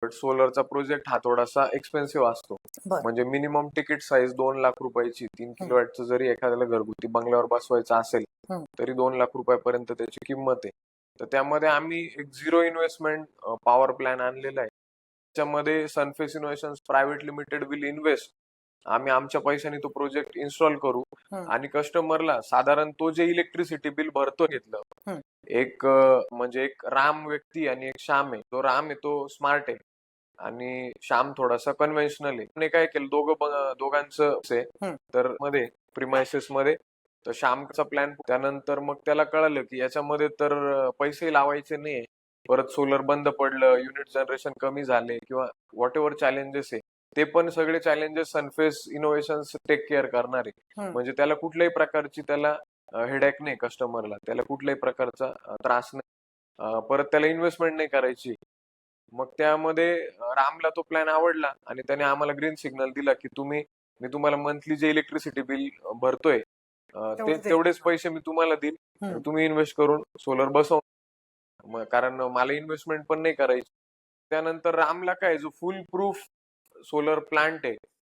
But सोलरचा project हा थोडासा expensive असतो. बरं. म्हणजे मिनिमम तिकीट साईज 2 लाख रुपयाची. 3 किलोवॅटचं जरी एखाद्याला घरगुती बंगल्यावर बसवायचं असेल तरी 2 लाख रुपयापर्यंत त्याची किंमत आहे. तर त्यामध्ये आम्ही एक 0 इन्व्हेस्टमेंट पॉवर प्लॅन आणलेला आहे. त्याच्यामध्ये Sunface innovations private limited will invest. आम्ही आमच्या पैशाने तो प्रोजेक्ट इन्स्टॉल करू आणि कस्टमरला साधारण तो जे इलेक्ट्रिसिटी बिल भरतो घेतलं, एक म्हणजे एक राम व्यक्ती आणि एक श्याम आहे. जो राम आहे तो स्मार्ट आहे आणि श्याम थोडासा कन्व्हेन्शनल आहे. काय केलं दोघांचं तर मध्ये प्रिमायसेस मध्ये तर श्यामचा प्लॅन त्यानंतर मग त्याला कळालं की याच्यामध्ये तर पैसे लावायचे नाही. परत सोलर बंद पडलं, युनिट जनरेशन कमी झाले किंवा व्हॉट एव्हर चॅलेंजेस आहे ते पण सगळे चॅलेंजेस सनफेस इनोव्हेशन्स टेक केअर करणार आहे. म्हणजे त्याला कुठल्याही प्रकारची त्याला हेडॅक नाही कस्टमरला, त्याला कुठल्याही प्रकारचा त्रास नाही. परत त्याला इन्व्हेस्टमेंट नाही करायची. मग त्यामध्ये रामला तो प्लॅन आवडला आणि त्याने आम्हाला ग्रीन सिग्नल दिला की मी तुम्हाला मंथली जे इलेक्ट्रिसिटी बिल भरतोय तेवढेच पैसे मी तुम्हाला देईल, तुम्ही इन्व्हेस्ट करून सोलर बसव. कारण मला इन्व्हेस्टमेंट पण नाही करायची. त्यानंतर रामला काय जो फुल प्रूफ सोलर प्लांट आहे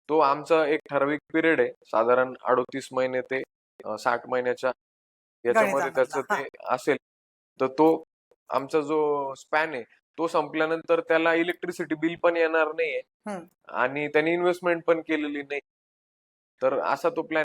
तो आमचा एक ठराविक पिरियड आहे, साधारण 38 महिने ते 60 महिन्याच्या याच्यामध्ये त्याचं ते असेल. तर तो आमचा जो स्पॅन आहे तो संपल्यानंतर त्याला इलेक्ट्रिसिटी बिल पण येणार नाहीये आणि त्याने इन्व्हेस्टमेंट पण केलेली नाही. तर असा तो प्लॅन